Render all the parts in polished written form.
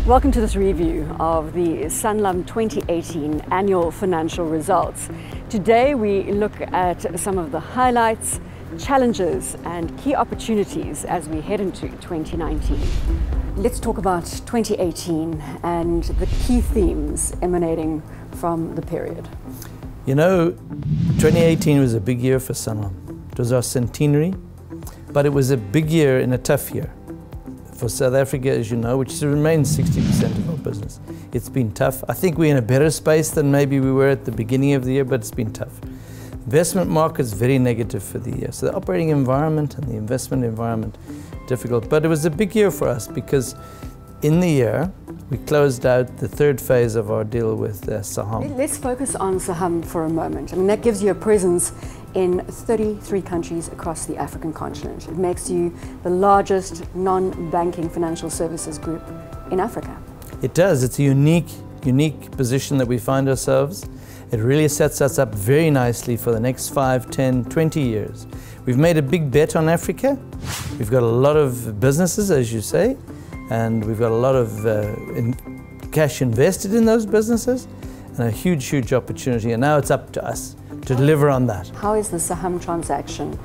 Welcome to this review of the Sanlam 2018 annual financial results. Today we look at some of the highlights, challenges and key opportunities as we head into 2019. Let's talk about 2018 and the key themes emanating from the period. You know, 2018 was a big year for Sanlam. It was our centenary, but it was a big year in a tough year. For South Africa, as you know, which remains 60% of our business. It's been tough. I think we're in a better space than maybe we were at the beginning of the year, but it's been tough. Investment market's very negative for the year. So the operating environment and the investment environment, difficult. But it was a big year for us because in the year, we closed out the third phase of our deal with Sanlam. Let's focus on Sanlam for a moment. I mean, that gives you a presence in 33 countries across the African continent. It makes you the largest non-banking financial services group in Africa. It does. It's a unique position that we find ourselves. It really sets us up very nicely for the next 5, 10, 20 years. We've made a big bet on Africa. We've got a lot of businesses, as you say, and we've got a lot of cash invested in those businesses and a huge opportunity. And now it's up to us to deliver on that. How is the Sanlam transaction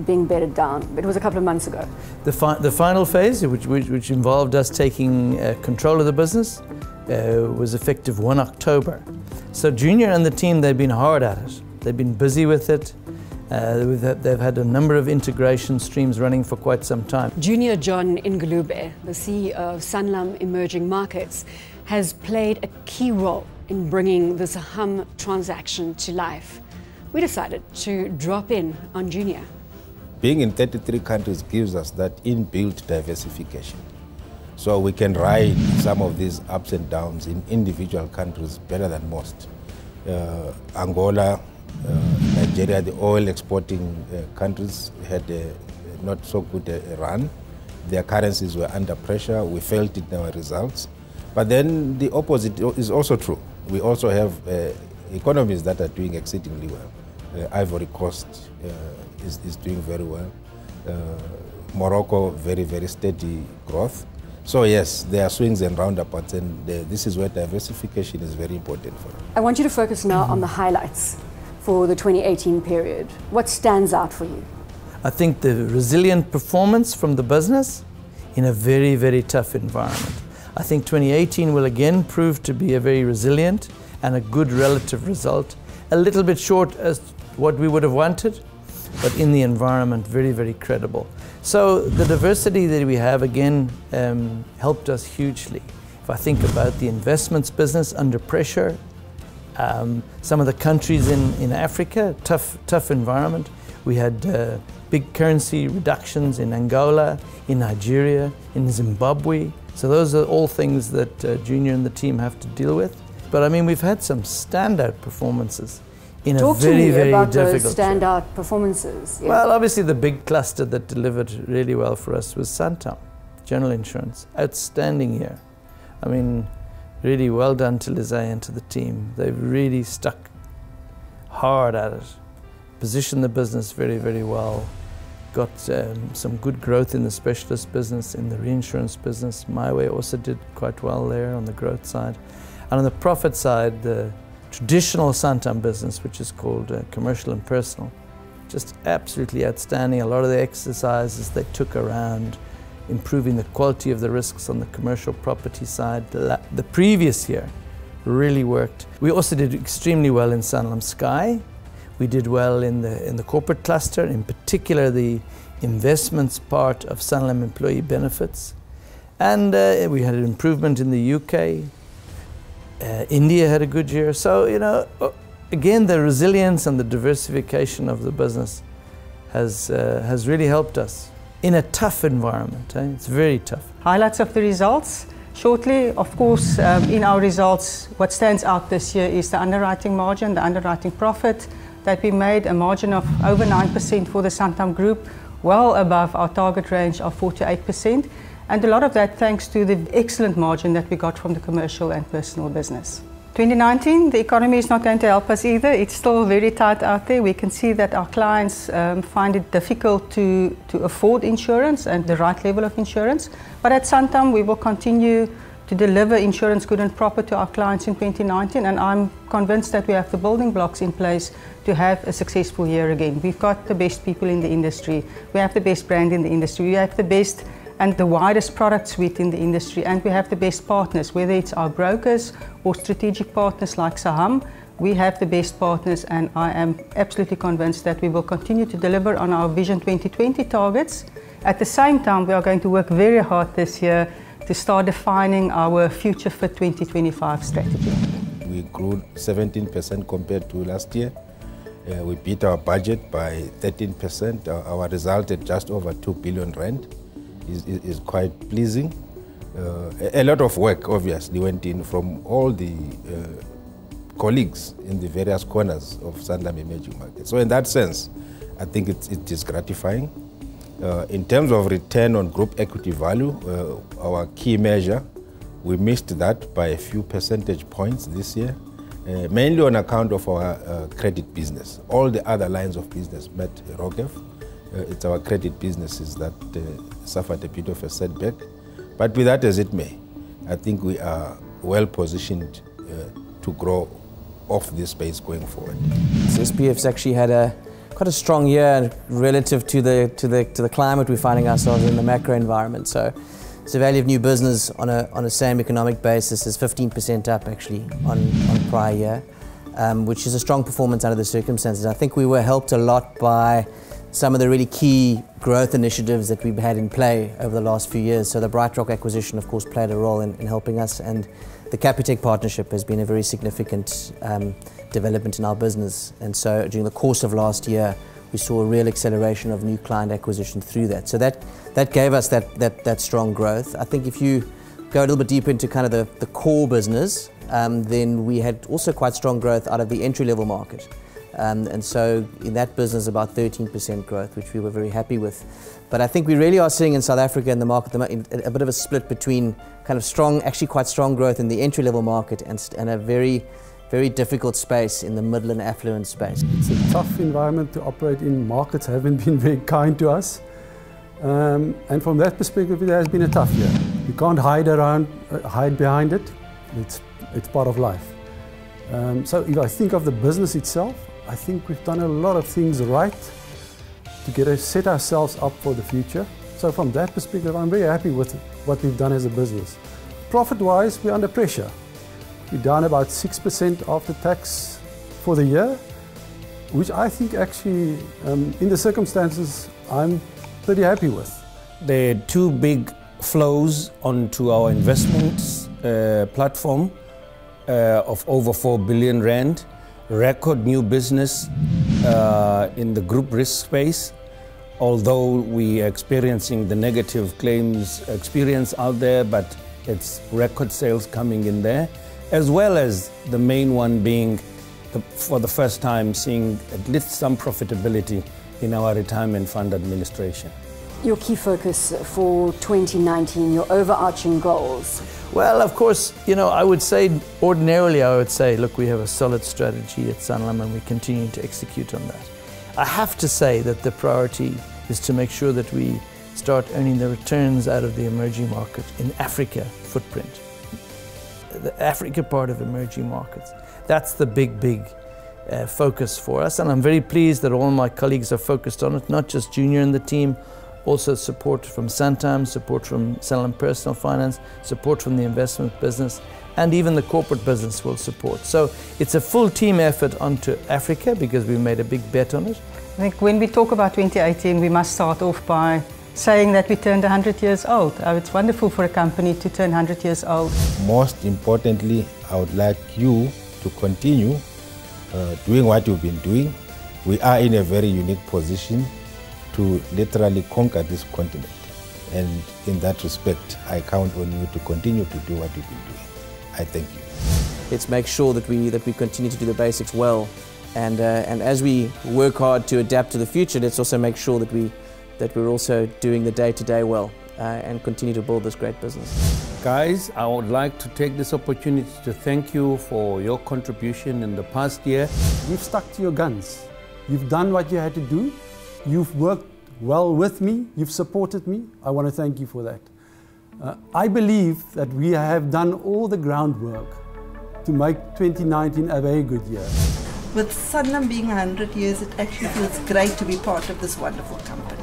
being bedded down? It was a couple of months ago. The final phase, which involved us taking control of the business, was effective 1 October. So Junior and the team, they've been hard at it. They've been busy with it. They've had a number of integration streams running for quite some time. Junior John Ngulube, the CEO of Sanlam Emerging Markets, has played a key role in bringing the Sanlam transaction to life. We decided to drop in on Junior. Being in 33 countries gives us that inbuilt diversification. So we can ride some of these ups and downs in individual countries better than most. Angola, Nigeria, the oil exporting countries had a not so good a run. Their currencies were under pressure. We felt it in our results. But then the opposite is also true. We also have economies that are doing exceedingly well. Ivory Coast is doing very well. Morocco, very steady growth. So yes, there are swings and roundabouts, and this is where diversification is very important for us. I want you to focus now on the highlights for the 2018 period. What stands out for you? I think the resilient performance from the business in a very tough environment. I think 2018 will again prove to be a very resilient and a good relative result. A little bit short as what we would have wanted, but in the environment, very credible. So the diversity that we have again helped us hugely. If I think about the investments business under pressure, some of the countries in Africa, tough environment. We had big currency reductions in Angola, in Nigeria, in Zimbabwe. So those are all things that Junior and the team have to deal with. But I mean, we've had some standout performances in a very about difficult those standout performances. Yeah. Well, obviously the big cluster that delivered really well for us was Sanlam, General Insurance. Outstanding year. I mean, really well done to Lizzie and to the team. They've really stuck hard at it. Positioned the business very well. Got some good growth in the specialist business, in the reinsurance business. MyWay also did quite well there on the growth side. And on the profit side, the traditional Sanlam business, which is called commercial and personal, just absolutely outstanding. A lot of the exercises they took around improving the quality of the risks on the commercial property side the previous year really worked. We also did extremely well in Sanlam Sky. We did well in the corporate cluster, in particular the investments part of Sanlam Employee Benefits. And we had an improvement in the UK. India had a good year. So, you know, again, the resilience and the diversification of the business has really helped us in a tough environment. It's very tough. Highlights of the results. Shortly, of course, in our results, what stands out this year is the underwriting margin, the underwriting profit that we made, a margin of over 9% for the Sanlam Group, well above our target range of 4 to 8%. And a lot of that thanks to the excellent margin that we got from the commercial and personal business. 2019, the economy is not going to help us either. It's still very tight out there. We can see that our clients find it difficult to afford insurance and the right level of insurance. But at Sanlam, we will continue to deliver insurance good and proper to our clients in 2019, and I'm convinced that we have the building blocks in place to have a successful year again. We've got the best people in the industry, we have the best brand in the industry, we have the best and the widest product suite in the industry, and we have the best partners, whether it's our brokers or strategic partners like Saham. We have the best partners, and I am absolutely convinced that we will continue to deliver on our Vision 2020 targets. At the same time, we are going to work very hard this year to start defining our Future Fit 2025 strategy. We grew 17% compared to last year. We beat our budget by 13%. Our result at just over 2 billion rand is quite pleasing. A lot of work obviously went in from all the colleagues in the various corners of Sanlam emerging markets. So in that sense, I think it is gratifying. In terms of return on group equity value, our key measure, we missed that by a few percentage points this year, mainly on account of our credit business. All the other lines of business met ROGEF. It's our credit businesses that suffered a bit of a setback. But with that as it may, I think we are well positioned to grow off this space going forward. So SPF's actually had quite a strong year relative to the climate we're finding ourselves in, the macro environment. So the value of new business on a same economic basis is 15% up actually on prior year, which is a strong performance under the circumstances. I think we were helped a lot by some of the really key growth initiatives that we've had in play over the last few years. So the BrightRock acquisition, of course, played a role in helping us, and the Capitec partnership has been a very significant development in our business. And so during the course of last year, we saw a real acceleration of new client acquisition through that. So that gave us that strong growth. I think if you go a little bit deeper into kind of the core business, then we had also quite strong growth out of the entry-level market. And so in that business, about 13% growth, which we were very happy with. But I think we really are seeing in South Africa in the market a bit of a split between kind of strong, actually quite strong growth in the entry-level market and a very, very difficult space in the middle and affluent space. It's a tough environment to operate in. Markets haven't been very kind to us. And from that perspective, it has been a tough year. You can't hide behind it. It's part of life. So if I think of the business itself, I think we've done a lot of things right to set ourselves up for the future. So from that perspective, I'm very happy with what we've done as a business. Profit-wise, we're under pressure. We're down about 6% after tax for the year, which I think actually, in the circumstances, I'm pretty happy with. There are two big flows onto our investments platform of over 4 billion rand. Record new business in the group risk space, although we are experiencing the negative claims experience out there, but it's record sales coming in there, as well as the main one being for the first time seeing at least some profitability in our retirement fund administration. Your key focus for 2019, your overarching goals? Well, of course, I would say, ordinarily I would say, look, we have a solid strategy at Sanlam and we continue to execute on that. I have to say that the priority is to make sure that we start earning the returns out of the emerging market in Africa footprint. The Africa part of emerging markets, that's the big focus for us, and I'm very pleased that all my colleagues are focused on it, not just Junior and the team, also support from Santam, support from Sanlam Personal Finance, support from the investment business, and even the corporate business will support. So it's a full team effort onto Africa because we made a big bet on it. I think when we talk about 2018, we must start off by saying that we turned 100 years old. It's wonderful for a company to turn 100 years old. Most importantly, I would like you to continue doing what you've been doing. We are in a very unique position to literally conquer this continent. And in that respect, I count on you to continue to do what you've been doing. I thank you. Let's make sure that we continue to do the basics well, and as we work hard to adapt to the future, let's also make sure that we're also doing the day-to-day well and continue to build this great business. Guys, I would like to take this opportunity to thank you for your contribution in the past year. You've stuck to your guns. You've done what you had to do. You've worked well with me. You've supported me. I want to thank you for that. I believe that we have done all the groundwork to make 2019 a very good year. With Sanlam being 100 years, it actually feels great to be part of this wonderful company.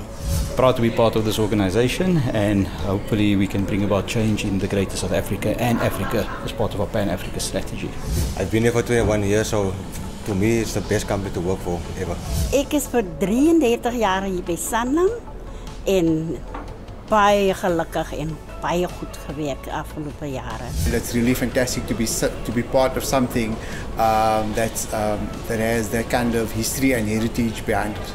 Proud to be part of this organization, and hopefully we can bring about change in the greater South Africa and Africa as part of our Pan-Africa strategy. I've been here for 21 years, so to me it's the best company to work for ever. Ik is voor 33 jaar hier bij Sanlam en baie gelukkig en baie goed gewerkt de afgelopen jaren. It's really fantastic to be part of something that has that kind of history and heritage behind it.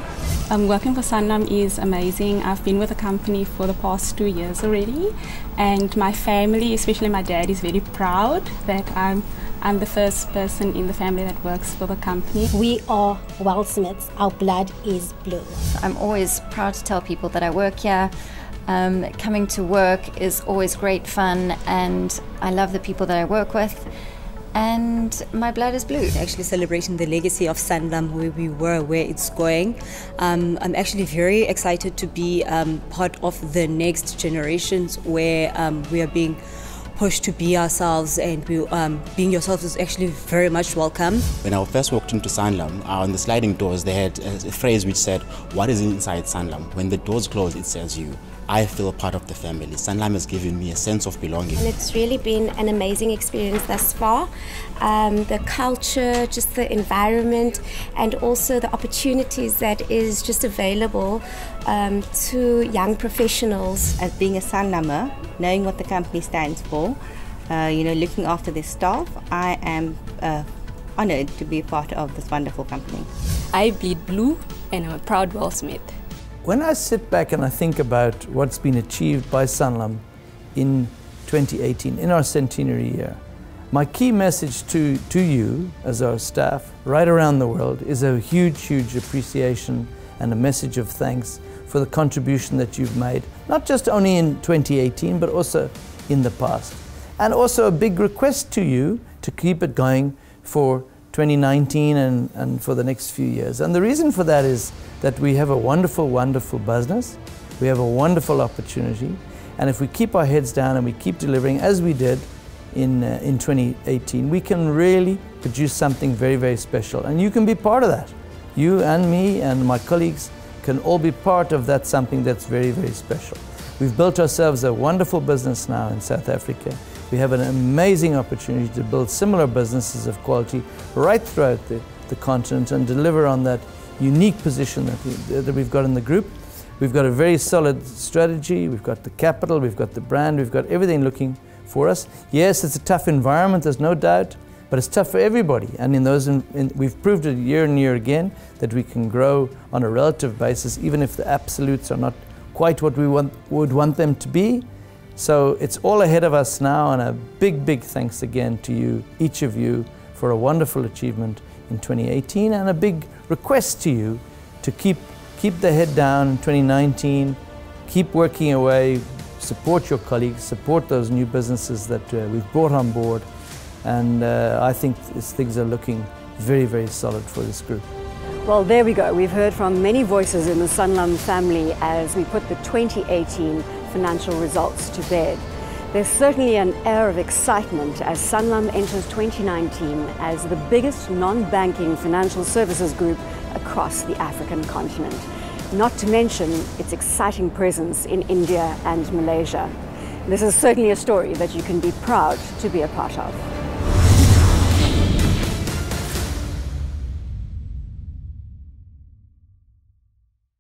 Working for Sanlam is amazing. I've been with the company for the past 2 years already, and my family, especially my dad, is very proud that I'm the first person in the family that works for the company. We are Wellsmiths. Our blood is blue. I'm always proud to tell people that I work here. Coming to work is always great fun, and I love the people that I work with, and my blood is blue. Actually celebrating the legacy of Sanlam, where we were, where it's going. I'm actually very excited to be part of the next generations, where we are being pushed to be ourselves, and being yourself is actually very much welcome. When I first walked into Sanlam, on the sliding doors they had a phrase which said, "What is inside Sanlam?" When the doors close, it says you. I feel part of the family. Sanlam has given me a sense of belonging. And it's really been an amazing experience thus far. The culture, just the environment, and also the opportunities that is just available to young professionals. As being a Sanlammer, knowing what the company stands for, looking after their staff, I am honoured to be a part of this wonderful company. I bleed blue and I'm a proud Wellsmith. When I sit back and I think about what's been achieved by Sanlam in 2018, in our centenary year, my key message to you as our staff right around the world is a huge, huge appreciation and a message of thanks for the contribution that you've made, not just only in 2018, but also in the past. And also a big request to you to keep it going for 2019 and for the next few years. And the reason for that is that we have a wonderful, wonderful business. We have a wonderful opportunity. And if we keep our heads down and we keep delivering as we did in 2018, we can really produce something very, very special. And you can be part of that. You and me and my colleagues can all be part of that something that's very, very special. We've built ourselves a wonderful business now in South Africa. We have an amazing opportunity to build similar businesses of quality right throughout the continent and deliver on that unique position that we've got in the group. We've got a very solid strategy, we've got the capital, we've got the brand, we've got everything looking for us. Yes, it's a tough environment, there's no doubt, but it's tough for everybody. And we've proved it year and year again that we can grow on a relative basis, even if the absolutes are not quite what we would want them to be. So it's all ahead of us now, and a big, big thanks again to you, each of you, for a wonderful achievement in 2018, and a big request to you to keep the head down in 2019, keep working away, support your colleagues, support those new businesses that we've brought on board, and I think things are looking very, very solid for this group. Well, there we go. We've heard from many voices in the Sanlam family as we put the 2018 financial results to bed. There's certainly an air of excitement as Sanlam enters 2019 as the biggest non-banking financial services group across the African continent, not to mention its exciting presence in India and Malaysia. This is certainly a story that you can be proud to be a part of.